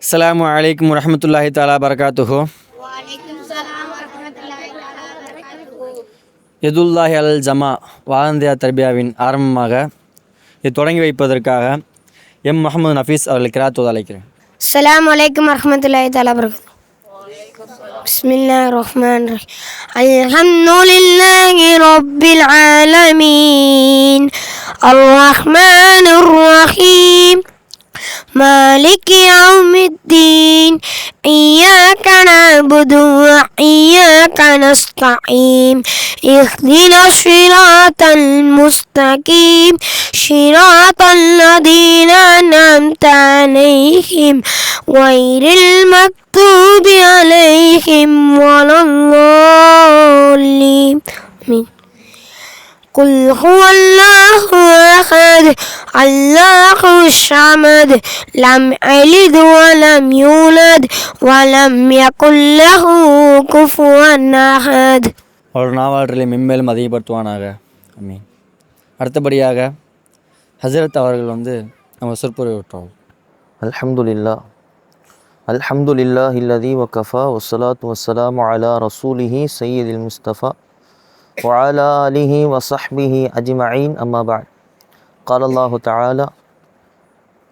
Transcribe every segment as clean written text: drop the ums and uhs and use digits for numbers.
அஸ்ஸலாமு அலைக்கும் வரஹ்மத்துல்லாஹி தஆலா பரகாத்துஹு. யதுல்லாஹி அல் ஜமா வாலந்தியா தர்பியாவின் ஆரம்பமாக இது தொடங்கி வைப்பதற்காக முகமது நஃபீஸ் அவர்களை கிராத்தோத அழைக்கிறேன். அஸ்ஸலாமு அலைக்கும் வரஹ்மத்துல்லாஹி தஆலா பரகாத்துஹு. பிஸ்மில்லாஹிர் ரஹ்மானிர் ரஹீம். அல்ஹம்துலில்லாஹி ரப்பில் ஆலமீன் அர்ரஹ்மானிர் ரஹீம் مالك يوم الدين إياك نعبد وإياك نستعين اهدنا الصراط المستقيم صراط الذين أنعمت عليهم غير المغضوب عليهم ولا الضالين قل هو الله أحد الله الصمد لم يلد ولم يولد ولم يكن له كفوا أحد. ஒரு நாவாற்றலை மென்மேலும் அதிகப்படுத்துவானாக. ஆமீன். அடுத்தபடியாக ஹசரத் அவர்கள் நம்ம சொற்பொழிவுற்றோம். அல்ஹம்துலில்லாஹ் இல்லதி வகஃபா வஸ்ஸலாத்து வஸ்ஸலாமு அலா ரசூலிஹி சய்யிதில் முஸ்தஃபா وعلى آله وصحبه أجمعين أما بعد قال الله تعالى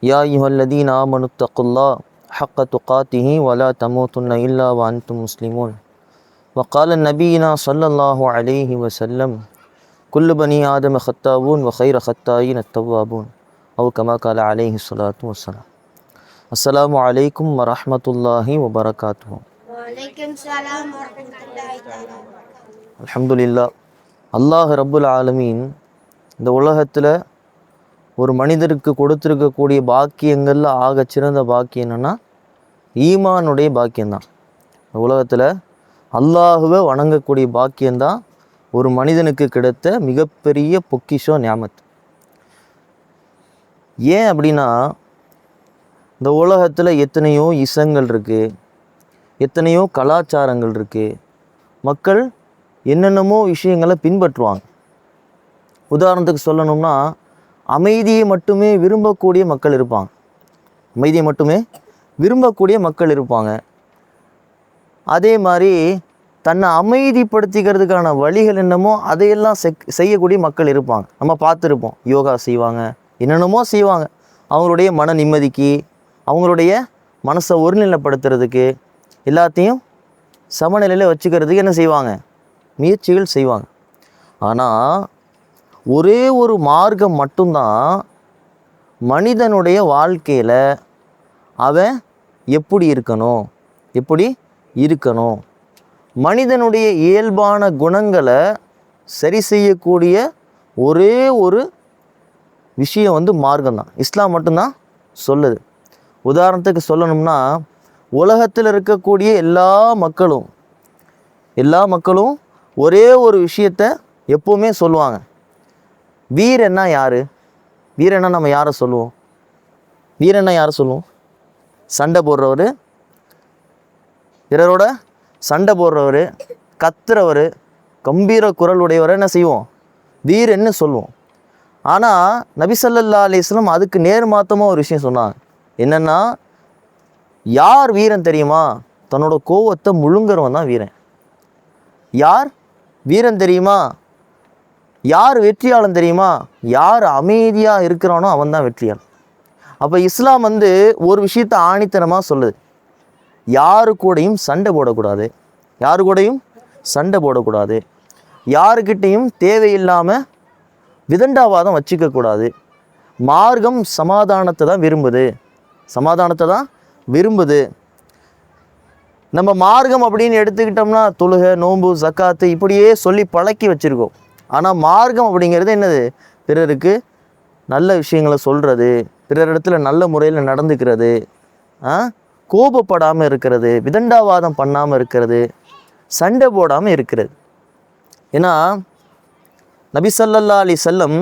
يا أيها الذين آمنوا اتقوا الله حق تقاته ولا تموتن إلا وأنتم مسلمون وقال نبينا صلى الله عليه وسلم كل بني آدم خطاؤون وخير خطائين التوابون أو كما قال عليه الصلاة والسلام. السلام عليكم ورحمة الله وبركاته. وعليكم السلام ورحمة الله تعالى. அல்ஹம்துலில்லாஹ். அல்லாஹ் ரப்புல் ஆலமீன் இந்த உலகத்தில் ஒரு மனிதருக்கு கொடுத்துருக்கக்கூடிய பாக்கியங்களில் ஆகச்சிறந்த பாக்கியம் என்னென்னா ஈமானுடைய பாக்கியம்தான். இந்த உலகத்தில் அல்லாஹுவை வணங்கக்கூடிய பாக்கியம்தான் ஒரு மனிதனுக்கு கிடைத்த மிகப்பெரிய பொக்கிஷம் நியாமத். ஏன் அப்படின்னா இந்த உலகத்தில் எத்தனையோ இசங்கள் இருக்குது, எத்தனையோ கலாச்சாரங்கள் இருக்குது. மக்கள் என்னென்னமோ விஷயங்களை பின்பற்றுவாங்க. உதாரணத்துக்கு சொல்லணும்னா அமைதியை மட்டுமே விரும்பக்கூடிய மக்கள் இருப்பாங்க. அமைதியை மட்டுமே விரும்பக்கூடிய மக்கள் இருப்பாங்க. அதே மாதிரி தன்னை அமைதிப்படுத்திக்கிறதுக்கான வழிகள் என்னமோ அதையெல்லாம் செய்யக்கூடிய மக்கள் இருப்பாங்க. நம்ம பார்த்துருப்போம். யோகா செய்வாங்க, என்னென்னமோ செய்வாங்க. அவங்களுடைய மன நிம்மதிக்கு, அவங்களுடைய மனசை ஒருநிலைப்படுத்துறதுக்கு, எல்லாத்தையும் சமநிலையில் வச்சுக்கிறதுக்கு என்ன செய்வாங்க? முயற்சிகள் செய்வாங்க. ஆனால் ஒரே ஒரு மார்க்கம் மட்டும்தான் மனிதனுடைய வாழ்க்கையில் அவன் எப்படி இருக்கணும், மனிதனுடைய இயல்பான குணங்களை சரி செய்யக்கூடிய ஒரே ஒரு விஷயம் மார்க்கம்தான். இஸ்லாம் மட்டும்தான் சொல்லுது. உதாரணத்துக்கு சொல்லணும்னா உலகத்தில் இருக்கக்கூடிய எல்லா மக்களும் ஒரே ஒரு விஷயத்தை எப்போவுமே சொல்லுவாங்க. வீரன்னா யார்? வீரன்னா நம்ம யாரை சொல்லுவோம்? சண்டை போடுறவர், பிறரோட சண்டை போடுறவர், கத்துறவர், கம்பீர குரல் உடையவரை என்ன செய்வோம்? வீரன்னு சொல்லுவோம். ஆனால் நபி ஸல்லல்லாஹு அலைஹி வஸல்லம் அதுக்கு நேர்மாத்தமாக ஒரு விஷயம் சொன்னாங்க. என்னென்னா, யார் வீரன் தெரியுமா? தன்னோட கோவத்தை முழுங்குறவன் தான் வீரன். யார் வீரன் தெரியுமா? யார் வெற்றியாளன் தெரியுமா? யார் அமைதியாக இருக்கிறானோ அவன் தான் வெற்றியாளன். அப்போ இஸ்லாம் ஒரு விஷயத்தை ஆணித்தனமாக சொல்லுது. யாரு கூடயும் சண்டை போடக்கூடாது, யாருக்கிட்டையும் தேவையில்லாமல் விதண்டாவாதம் வச்சுக்கக்கூடாது. மார்க்கம் சமாதானத்தை தான் விரும்புது. நம்ம மார்க்கம் அப்படின்னு எடுத்துக்கிட்டோம்னா தொழுகை, நோன்பு, ஜக்காத்து இப்படியே சொல்லி பழக்கி வச்சுருக்கோம். ஆனால் மார்க்கம் அப்படிங்கிறது என்னது? பிறருக்கு நல்ல விஷயங்களை சொல்கிறது, பிறரிடத்துல நல்ல முறையில் நடந்துக்கிறது, கோபப்படாமல் இருக்கிறது, விதண்டாவாதம் பண்ணாமல் இருக்கிறது, சண்டை போடாமல் இருக்கிறது. ஏன்னா நபி ஸல்லல்லாஹு அலைஹி வஸல்லம்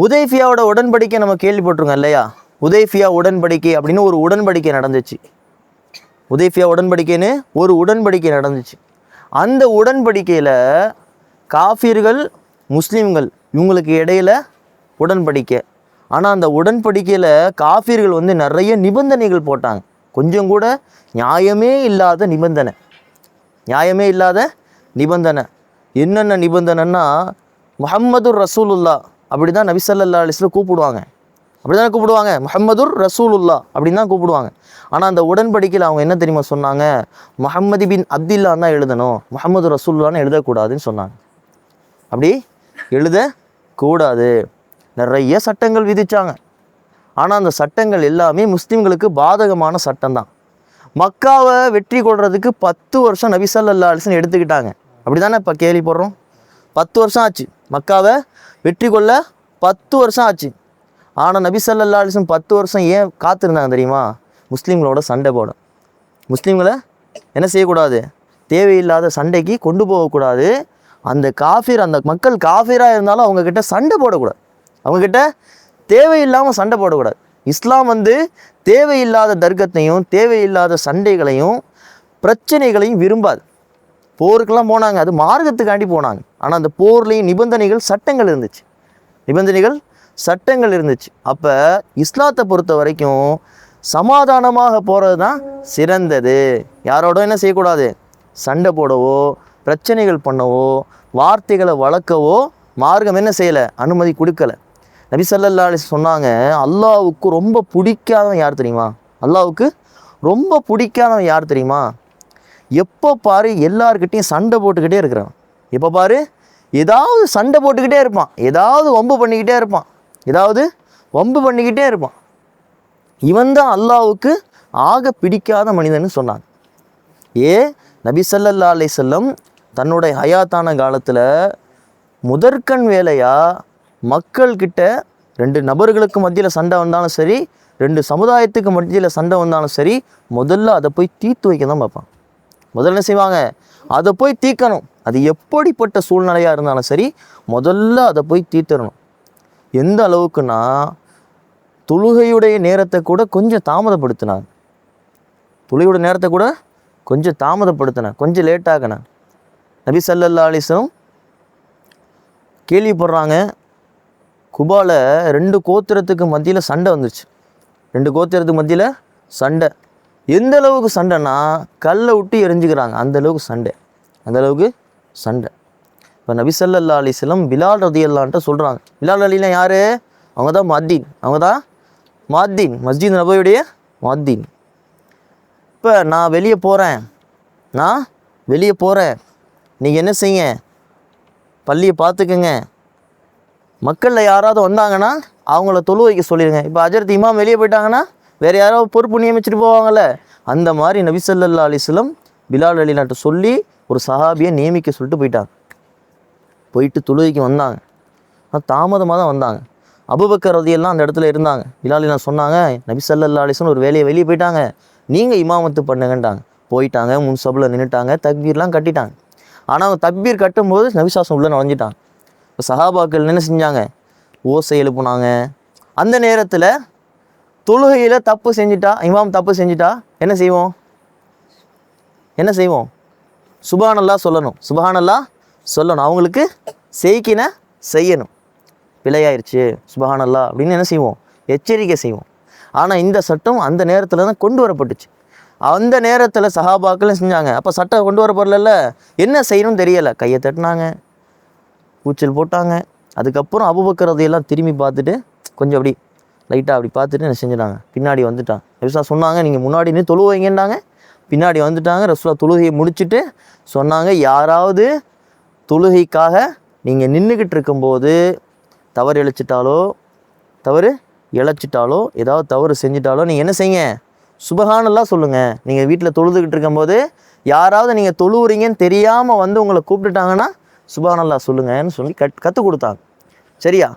ஹுதைஃபியாவோட உடன்படிக்கை நம்ம கேள்விப்பட்டிருக்கோம் இல்லையா? ஹுதைஃபியா உடன்படிக்கை அப்படின்னு ஒரு உடன்படிக்கை நடந்துச்சு. ஹுதைஃபியா உடன்படிக்கைன்னு ஒரு உடன்படிக்கை நடந்துச்சு. அந்த உடன்படிக்கையில் காஃபிர்கள், முஸ்லீம்கள் இவங்களுக்கு இடையில் உடன்படிக்கை. ஆனால் அந்த உடன்படிக்கையில் காஃபிர்கள் வந்து நிறைய நிபந்தனைகள் போட்டாங்க. கொஞ்சம் கூட நியாயமே இல்லாத நிபந்தனை. என்னென்ன நிபந்தனைன்னா, முஹம்மதுர் ரசூலுல்லா அப்படி தான் நபி ஸல்லல்லாஹு அலைஹி வஸல்லம் கூப்பிடுவாங்க. முஹம்மதுர் ரசூலுல்லா அப்படின்னு தான் கூப்பிடுவாங்க. ஆனால் அந்த உடன்படிக்கையில் அவங்க என்ன தெரியுமா சொன்னாங்க? முஹம்மது பின் அப்துல்லான்னு தான் எழுதணும், முஹம்மது ரசூலுல்லான்னு எழுதக்கூடாதுன்னு சொன்னாங்க. அப்படி எழுதக்கூடாது. நிறைய சட்டங்கள் விதித்தாங்க. ஆனால் அந்த சட்டங்கள் எல்லாமே முஸ்லீம்களுக்கு பாதகமான சட்டம் தான். மக்காவை வெற்றி கொள்றதுக்கு 10 வருஷம் நபி ஸல்லல்லாஹு அலைஹி வஸல்லம் எடுத்துக்கிட்டாங்க. அப்படி தானே இப்போ கேள்விப்படுறோம். 10 வருஷம் ஆச்சு மக்காவை வெற்றி கொள்ள, 10 வருஷம் ஆச்சு. ஆனால் நபி ஸல்லல்லாஹு அலைஹி வஸல்லம் 10 வருஷம் ஏன் காத்திருந்தாங்க தெரியுமா? முஸ்லீம்களோட சண்டை போட. முஸ்லீம்களை என்ன செய்யக்கூடாது? தேவையில்லாத சண்டைக்கு கொண்டு போகக்கூடாது. அந்த மக்கள் காஃபிராக இருந்தாலும் அவங்கக்கிட்ட சண்டை போடக்கூடாது. அவங்கக்கிட்ட தேவையில்லாமல் சண்டை போடக்கூடாது. இஸ்லாம் வந்து தேவையில்லாத தர்க்கத்தையும் தேவையில்லாத சண்டைகளையும் பிரச்சனைகளையும் விரும்பாது. போருக்கெல்லாம் போனாங்க, அது மார்க்கத்துக்காண்டி போனாங்க. ஆனால் அந்த போர்லேயும் சட்டங்கள் இருந்துச்சு. அப்போ இஸ்லாத்தை பொறுத்த வரைக்கும் சமாதானமாக போகிறது தான் சிறந்தது. யாரோட என்ன செய்யக்கூடாது? சண்டை போடவோ பிரச்சனைகள் பண்ணவோ வார்த்தைகளை வளர்க்கவோ மார்க்கம் என்ன செய்யலை? அனுமதி கொடுக்கலை. நபி ஸல்லல்லாஹு அலைஹி வஸல்லம் சொன்னாங்க, அல்லாஹ்வுக்கு ரொம்ப பிடிக்காதவன் யார் தெரியுமா? எப்போ பாரு எல்லார்கிட்டையும் சண்டை போட்டுக்கிட்டே இருக்கிறான். எப்போ பாரு ஏதாவது சண்டை போட்டுக்கிட்டே இருப்பான், ஏதாவது வம்பு பண்ணிக்கிட்டே இருப்பான். இவன் தான் அல்லாஹ்வுக்கு ஆக பிடிக்காத மனிதன்னு சொன்னாங்க. நபி ஸல்லல்லாஹு அலைஹி வஸல்லம் தன்னுடைய ஹயாத்தான காலத்தில் முதற்கண் வேலையாக மக்கள்கிட்ட 2 நபர்களுக்கு மத்தியில் சண்டை வந்தாலும் சரி, 2 சமுதாயத்துக்கு மத்தியில் சண்டை வந்தாலும் சரி, முதல்ல அதை போய் தீர்த்து வைக்க தான் பார்ப்பாங்க. முதல்ல என்ன செய்வாங்க? அதை போய் தீர்க்கணும். அது எப்படிப்பட்ட சூழ்நிலையாக இருந்தாலும் சரி, முதல்ல அதை போய் தீர்த்தரணும். எந்த அளவுக்குன்னா, தொழுகையுடைய நேரத்தை கூட கொஞ்சம் தாமதப்படுத்தினாங்க. கொஞ்சம் லேட்டாகினாங்க. நபி ஸல்லல்லாஹு அலைஹி வஸல்லம் கேள்விப்படுறாங்க, குபால 2 கோத்திரத்துக்கு மத்தியில் சண்டை வந்துருச்சு. 2 கோத்திரத்துக்கு மத்தியில் சண்டை. எந்த அளவுக்கு சண்டைன்னா, கல்லை விட்டு எரிஞ்சுக்கிறாங்க. அந்த அளவுக்கு சண்டை. இப்போ நபி ஸல்லல்லாஹு அலைஹி வஸல்லம் பிலால் ரலியல்லாஹு அன்ஹு சொல்கிறாங்க. பிலால் அலிலாம் யார்? அவங்க தான் முஅத்தின், மஸ்ஜித் நபவியுடைய முஅத்தின். இப்போ நான் வெளியே போகிறேன், நீங்கள் என்ன செய்யுங்க? பள்ளியை பார்த்துக்குங்க. மக்களில் யாராவது வந்தாங்கன்னா அவங்கள தொழு வைக்க சொல்லிடுங்க. இப்போ ஹஜ்ரத் இமாம் வெளியே போயிட்டாங்கன்னா வேறு யாராவது பொறுப்பு நியமிச்சுட்டு போவாங்கள்ல, அந்த மாதிரி நபி ஸல்லல்லாஹு அலைஹி வஸல்லம் பிலால் அலிலான்ட்டு சொல்லி ஒரு சஹாபியை நியமிக்க சொல்லிட்டு போயிட்டு தொழுகைக்கு வந்தாங்க. தாமதமாக தான் வந்தாங்க. அபூபக்கர் ரலியல்லாஹு அந்த இடத்துல இருந்தாங்க. பிலால் அலிலாம் சொன்னாங்க, நபி ஸல்லல்லாஹு அலைஹி வஸல்லம் ஒரு வேலையை வெளியே போயிட்டாங்க, நீங்கள் இமாமத்து பண்ணுங்கன்ட்டாங்க. போயிட்டாங்க, முன் சபுல நின்றுட்டாங்க, தக்பீர்லாம் கட்டிட்டாங்க. ஆனால் அவங்க தக்பீர் கட்டும்போது நபி ஸல்லல்லாஹு உள்ளே நுழைஞ்சிட்டாங்க. இப்போ சஹாபாக்கள் என்ன செஞ்சாங்க? ஓசை எழுப்புனாங்க. அந்த நேரத்தில் தொழுகையில் இமாம் தப்பு செஞ்சிட்டா என்ன செய்வோம்? சுப்ஹானல்லாஹ் சொல்லணும். அவங்களுக்கு செய்யணும். பிழையாயிருச்சு சுப்ஹானல்லாஹ் அப்படின்னு என்ன செய்வோம்? எச்சரிக்கை செய்வோம். ஆனால் இந்த சட்டம் அந்த நேரத்தில் தான் கொண்டு வரப்பட்டுச்சு. அந்த நேரத்தில் சஹாபாக்கள் செஞ்சாங்க. அப்போ சட்டம் கொண்டு வரப்படல, என்ன செய்யணும்னு தெரியலை. கையை தட்டினாங்க, கூச்சல் போட்டாங்க. அதுக்கப்புறம் அபூபக்கர் ரலியல்லாஹு திரும்பி பார்த்துட்டு கொஞ்சம் அப்படி லைட்டாக அப்படி பார்த்துட்டு என்ன செஞ்சிட்டாங்க? பின்னாடி வந்துட்டாங்க. ரசூலுல்லாஹ் சொன்னாங்க, நீங்கள் முன்னாடி நின்று தொழுவைங்கன்னாங்க. பின்னாடி வந்துட்டாங்க. ரசூலுல்லாஹ் தொழுகையை முடிச்சுட்டு சொன்னாங்க, யாராவது தொழுகைக்காக நீங்கள் நின்றுக்கிட்டு இருக்கும்போது தவறு இழைச்சிட்டாலோ ஏதாவது தவறு செஞ்சிட்டாலோ நீங்கள் என்ன செய்யுங்க? சுப்ஹானல்லாஹ் சொல்லுங்கள். நீங்கள் வீட்டில் தொழுதுகிட்டு இருக்கும்போது யாராவது நீங்கள் தொழுவுறீங்கன்னு தெரியாமல் வந்து உங்களை கூப்பிட்டுட்டாங்கன்னா சுப்ஹானல்லாஹ் சொல்லுங்கன்னு சொல்லி கற்றுக் கொடுத்தாங்க. சரியா?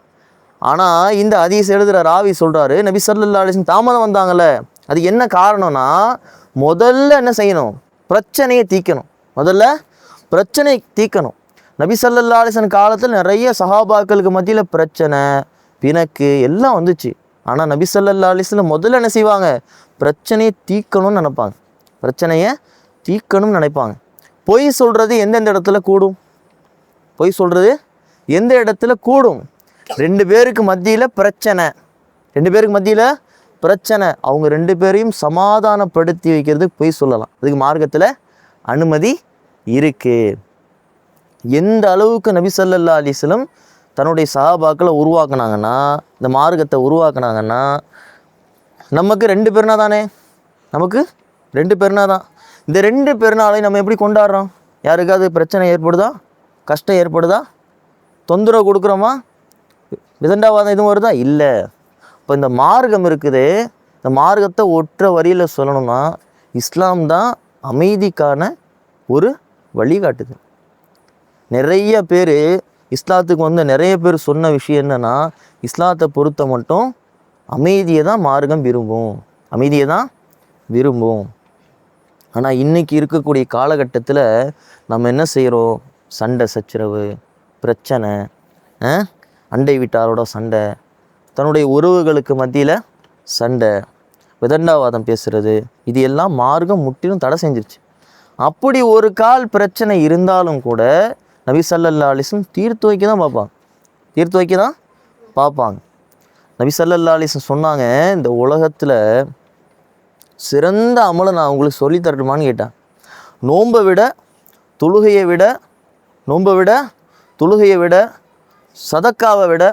ஆனால் இந்த ஹதீஸ் எழுதுகிற ராவி சொல்கிறாரு, நபி ஸல்லல்லாஹு அலைஹி வஸல்லம் தாமதம் வந்தாங்கல்ல, அது என்ன காரணம்னா, முதல்ல என்ன செய்யணும்? பிரச்சனையை தீர்க்கணும். நபி ஸல்லல்லாஹு அலைஹி வஸல்லம் காலத்தில் நிறைய சஹாபாக்களுக்கு மத்தியில் பிரச்சனை, பிணக்கு எல்லாம் வந்துச்சு. ஆனால் நபி ஸல்லல்லாஹு அலைஹி வஸல்லம் முதல்ல என்ன செய்வாங்க? பிரச்சனையை தீர்க்கணும்னு நினைப்பாங்க. பொய் சொல்கிறது எந்தெந்த இடத்துல கூடும்? 2 பேருக்கு மத்தியில் பிரச்சனை, ரெண்டு பேருக்கு மத்தியில் பிரச்சனை, அவங்க ரெண்டு பேரையும் சமாதானப்படுத்தி வைக்கிறதுக்கு போய் சொல்லலாம். அதுக்கு மார்க்கத்தில் அனுமதி இருக்குது. எந்த அளவுக்கு நபி ஸல்லல்லாஹு அலைஹி வஸல்லம் தன்னுடைய சஹாபாக்களை உருவாக்குனாங்கன்னா, இந்த மார்க்கத்தை உருவாக்குனாங்கன்னா, நமக்கு 2 பெருனா தானே, நமக்கு 2 பெருனா தான். இந்த 2 பெருநாளையும் நம்ம எப்படி கொண்டாடுறோம்? யாருக்காவது பிரச்சனை ஏற்படுதா, கஷ்டம் ஏற்படுதா, தொந்தரவு கொடுக்குறோமா, விதண்டாவாதம் எதுவும் வருதா? இல்லை. இப்போ இந்த மார்க்கம் இருக்குது, இந்த மார்க்கத்தை ஒற்ற வரியில் சொல்லணும்னா இஸ்லாம் தான் அமைதிக்கான ஒரு வழிகாட்டுது. நிறைய பேர் இஸ்லாத்துக்கு வந்து நிறைய பேர் சொன்ன விஷயம் என்னென்னா, இஸ்லாத்தை பொறுத்த மட்டும் அமைதியை தான் மார்க்கம் விரும்பும், அமைதியை தான் விரும்பும். ஆனால் இன்றைக்கி இருக்கக்கூடிய காலகட்டத்தில் நம்ம என்ன செய்கிறோம்? சண்டை சச்சரவு, பிரச்சனை, அண்டை வீட்டாரோட சண்டை, தன்னுடைய உறவுகளுக்கு மத்தியில் சண்டை, விதண்டாவாதம் பேசுகிறது, இது எல்லாம் மார்க்கம் முற்றிலும் தடை செஞ்சிருச்சு. அப்படி ஒரு கால் பிரச்சனை இருந்தாலும் கூட நபி ஸல்லல்லாஹு அலைஹி வஸல்லம் தீர்த்து வைக்க தான் பார்ப்பாங்க, தீர்த்து வைக்க தான் பார்ப்பாங்க. நபி ஸல்லல்லாஹு அலைஹி வஸல்லம் சொன்னாங்க, இந்த உலகத்தில் சிறந்த அமலை நான் உங்களுக்கு சொல்லி தரட்டுமான்னு கேட்டேன். நோன்பை விட தொழுகையை விட, நோன்பை விட தொழுகையை விட, சதக்காவை விட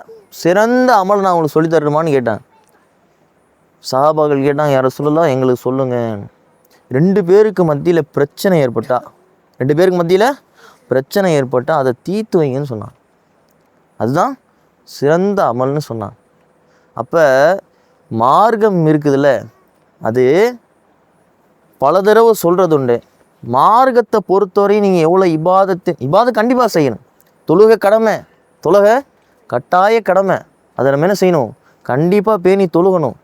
சிறந்த அமலை நான் உங்களுக்கு சொல்லி தரட்டுமான்னு கேட்டேன். சஹாபாக்கள் கேட்டாங்க, யாரை சொல்லலாம், எங்களுக்கு சொல்லுங்கள். 2 பேருக்கு மத்தியில் பிரச்சனை ஏற்பட்டா, 2 பேருக்கு மத்தியில் பிரச்சனை ஏற்பட்டால் அதை தீர்த்து வைங்கன்னு சொன்னான். அதுதான் சிறந்த அமல்னு சொன்னான். அப்போ மார்க்கம் இருக்குதுல்ல, அது பல தடவை சொல்கிறது உண்டு. மார்க்கத்தை பொறுத்தவரை நீங்கள் எவ்வளோ இபாதத் கண்டிப்பாக செய்யணும். தொழுகை கடமை, தொழுகை கட்டாய கடமை, அதை நம்ம என்ன செய்யணும்? கண்டிப்பாக பேணி தொழுகணும்.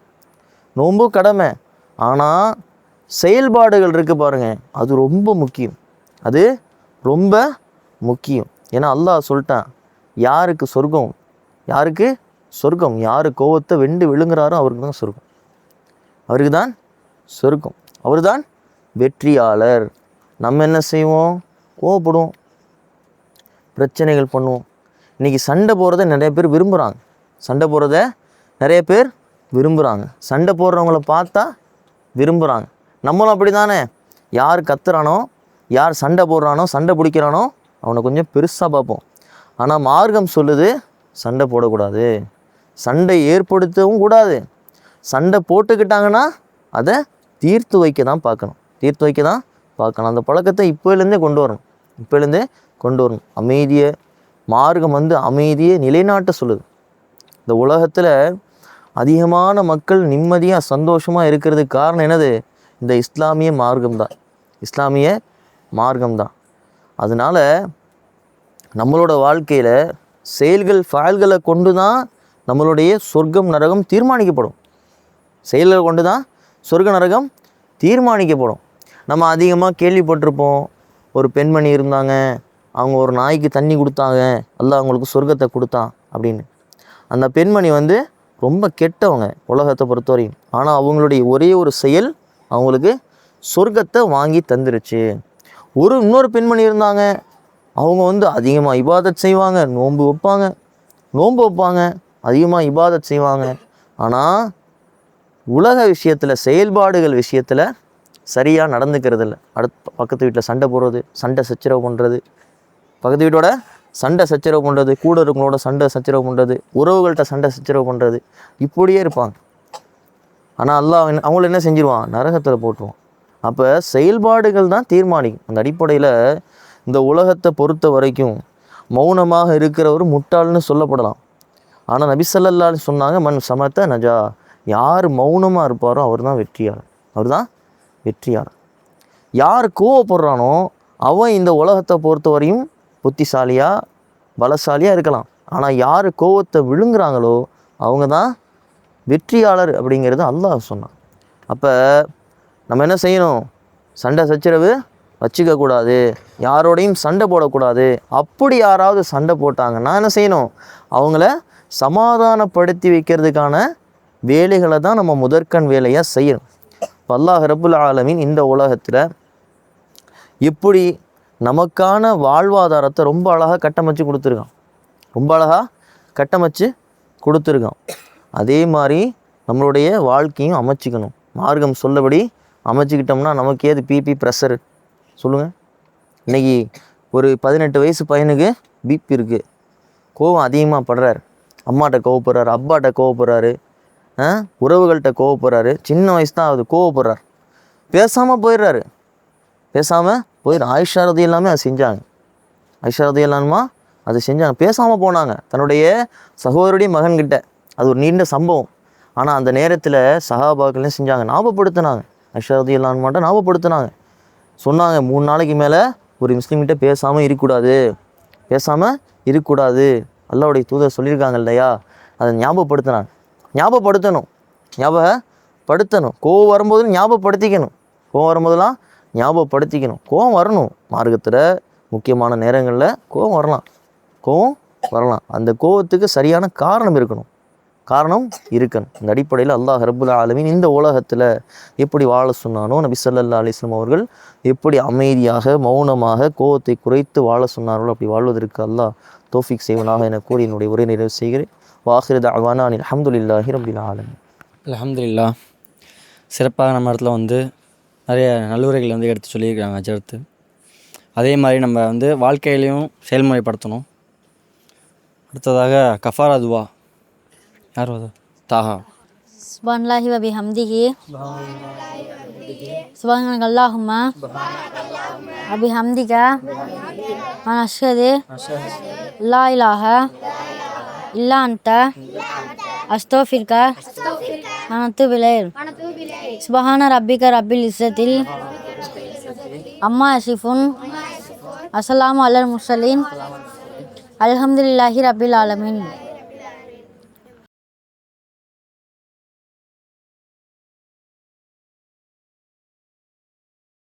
நோன்பு கடமை. ஆனால் செயல்பாடுகள் இருக்குது பாருங்கள், அது ரொம்ப முக்கியம், அது ரொம்ப முக்கியம். ஏன்னா அல்லாஹ் சொல்லிட்டான், யாருக்கு சொர்க்கம், யாருக்கு சொர்க்கம், யார் கோவத்தை வெண்டு விழுங்குறாரோ அவருக்கு தான் சொர்க்கம், அவருக்கு தான் சொர்க்கம், அவர் தான் வெற்றியாளர். நம்ம என்ன செய்வோம்? கோவப்படுவோம், பிரச்சனைகள் பண்ணுவோம். இன்றைக்கி சண்டை போகிறத நிறைய பேர் விரும்புகிறாங்க, சண்டை போகிறத நிறைய பேர் விரும்புகிறாங்க, சண்டை போடுறவங்கள பார்த்தா விரும்புகிறாங்க. நம்மளும் அப்படி தானே, யார் கத்துறானோ, யார் சண்டை போடுறானோ, சண்டை பிடிக்கிறானோ அவனை கொஞ்சம் பெருசாக பார்ப்போம். ஆனால் மார்க்கம் சொல்லுது, சண்டை போடக்கூடாது, சண்டை ஏற்படுத்தவும் கூடாது. சண்டை போட்டுக்கிட்டாங்கன்னா அதை தீர்த்து வைக்க தான் பார்க்கணும், தீர்த்து வைக்க தான் பார்க்கணும். அந்த பழக்கத்தை இப்போலேருந்தே கொண்டு வரணும், இப்போலேருந்தே கொண்டு வரணும். அமைதியை மார்க்கம் வந்து அமைதியை நிலைநாட்ட சொல்லுது. இந்த உலகத்தில் அதிகமான மக்கள் நிம்மதியாக சந்தோஷமாக இருக்கிறதுக்கு காரணம் என்னது? இந்த இஸ்லாமிய மார்க்கம்தான், இஸ்லாமிய மார்க்கம்தான். அதனால் நம்மளோட வாழ்க்கையில் செயல்கள் ஃபயல்களை கொண்டு தான் நம்மளுடைய சொர்க்கம் நரகம் தீர்மானிக்கப்படும், செயல்களை கொண்டு தான் சொர்க்க நரகம் தீர்மானிக்கப்படும். நம்ம அதிகமாக கேள்விப்பட்டிருப்போம், ஒரு பெண்மணி இருந்தாங்க, அவங்க ஒரு நாய்க்கு தண்ணி கொடுத்தாங்க, அல்லாஹ் அவங்களுக்கு சொர்க்கத்தை கொடுத்தான் அப்படின்னு. அந்த பெண்மணி வந்து ரொம்ப கெட்டவங்க உலகத்தை பொறுத்தவரையும். ஆனால் அவங்களுடைய ஒரே ஒரு செயல் அவங்களுக்கு சொர்க்கத்தை வாங்கி தந்துருச்சு. இன்னொரு பெண்மணி இருந்தாங்க, அவங்க வந்து அதிகமாக இபாதத் செய்வாங்க, நோன்பு வைப்பாங்க, அதிகமாக இபாதத் செய்வாங்க. ஆனால் உலக விஷயத்தில், செயல்பாடுகள் விஷயத்தில் சரியாக நடந்துக்கிறது இல்லை. பக்கத்து வீட்டில் சண்டை போடுறது, சண்டை சச்சரவு பண்ணுறது, பக்கத்து வீட்டோட சண்டை சச்சரவு பண்ணுறது, கூட இருக்கவங்களோட சண்டை சச்சரவு பண்ணுறது, உறவுகள்கிட்ட சண்டை சச்சரவு பண்ணுறது, இப்படியே இருப்பாங்க. ஆனால் அல்லாஹ் அவங்கள என்ன செஞ்சிருவான்? நரகத்தில் போட்டுருவான். அப்போ செயல்பாடுகள் தான் தீர்மானிக்கும். அந்த அடிப்படையில் இந்த உலகத்தை பொறுத்த வரைக்கும் மௌனமாக இருக்கிறவர் முட்டாள்னு சொல்லப்படலாம். ஆனால் நபி ஸல்லல்லாஹு அலைஹி சொன்னாங்க, மன் சமத்த நஜா, யார் மௌனமாக இருப்பாரோ அவர் தான் வெற்றியாளர், அவர் தான் வெற்றியாளர். யார் கோவப்படுறானோ அவன் இந்த உலகத்தை பொறுத்த வரையும் புத்திசாலியாக பலசாலியாக இருக்கலாம். ஆனால் யார் கோவத்தை விழுங்குறாங்களோ அவங்க தான் வெற்றியாளர் அப்படிங்கிறது அல்லாஹ் சொன்னான். அப்போ நம்ம என்ன செய்யணும்? சண்டை சச்சரவு வச்சுக்கக்கூடாது, யாரோடையும் சண்டை போடக்கூடாது. அப்படி யாராவது சண்டை போட்டாங்கன்னா என்ன செய்யணும்? அவங்கள சமாதானப்படுத்தி வைக்கிறதுக்கான வேலைகளை தான் நம்ம முதற்கண் வேலையாக செய்யணும். இப்போ அல்லாஹ் ரப்புல் ஆலமீன் இந்த உலகத்தில் எப்படி நமக்கான வாழ்வாதாரத்தை ரொம்ப அழகாக கட்டமைச்சு கொடுத்துருக்கான், ரொம்ப அழகாக கட்டமைச்சு கொடுத்துருக்கான். அதே மாதிரி நம்மளுடைய வாழ்க்கையும் அமைச்சிக்கணும். மார்க்கம் சொல்லபடி அமைச்சிக்கிட்டோம்னா நமக்கு ஏது பிபி ப்ரெஷரு சொல்லுங்கள். இன்றைக்கி ஒரு 18 வயசு பையனுக்கு பிபி இருக்குது, கோவம் அதிகமாக படுறாரு, அம்மாட்ட கோவப்படுறாரு, அப்பாட்ட கோவப்படுறாரு, உறவுகள்கிட்ட கோவப்படுறாரு, சின்ன வயசு தான் ஆகுது கோவப்படுறார், பேசாமல் போயிடுறாரு. ஆயிஷா ரலியல்லாஹு அதை செஞ்சாங்க. ஆயிஷா ரலியல்லாஹு அதை செஞ்சாங்க, பேசாமல் போனாங்க தன்னுடைய சகோதரருடைய மகன்கிட்ட. அது ஒரு நீண்ட சம்பவம். ஆனால் அந்த நேரத்தில் சஹாபாக்கள்லாம் செஞ்சாங்க, ஞாபகப்படுத்தினாங்க. ஆயிஷா ரலியல்லாஹு அன்ஹா ஞாபகப்படுத்தினாங்க, சொன்னாங்க 3 நாளைக்கு மேலே ஒரு முஸ்லீம்கிட்ட பேசாமல் இருக்கக்கூடாது. அல்லாஹ்வுடைய தூதர் சொல்லியிருக்காங்க இல்லையா, அதை ஞாபகப்படுத்தணும். கோவம் வரும்போது ஞாபகப்படுத்திக்கணும். கோவம் வரணும். மார்க்கத்தில் முக்கியமான நேரங்களில் கோவம் வரலாம். அந்த கோவத்துக்கு சரியான காரணம் இருக்கணும். இந்த அடிப்படையில் அல்லாஹ் ரப்புல் ஆலமீன் இந்த உலகத்தில் எப்படி வாழ சொன்னானோ, நபி ஸல்லல்லாஹு அலைஹி வஸல்லம் அவர்கள் எப்படி அமைதியாக மௌனமாக கோவத்தை குறைத்து வாழ சொன்னார்களோ அப்படி வாழ்வதற்கு அல்லாஹ் தௌஃபீக் செய்வனாக என கூறி என்னுடைய உரை நிறைவு செய்கிறேன். வாஹிரு தஅவானா அனில் ஹம்துலில்லாஹி ரப்பில் ஆலமீன். அல்ஹம்துலில்லாஹ். சிறப்பாக நம்ம இடத்துல நிறைய நல்லுரைகள் எடுத்து சொல்லியிருக்காங்க அஜர்த்து. அதே மாதிரி நம்ம வாழ்க்கையிலையும் செயல்முறைப்படுத்தணும். அடுத்ததாக கஃபாரா துவா. யார் அது? தாஹா. சுப்ஹானல்லாஹி வ பிஹம்திஹி சுப்ஹானல்லாஹும்ம வ பிஹம்திக வ நஷ்ஹது லா இலாஹ இல்லா அன்த அஸ்தக்ஃபிருக வ நத்தூபு இலைக். சுப்ஹான ரப்பிக ரப்பில் இஸ்ஸத்தில் அம்மா யசிஃபூன் அஸ்ஸலாமு அலல் முர்ஸலீன் அல்ஹம்துலில்லாஹி ரப்பில் ஆலமீன்.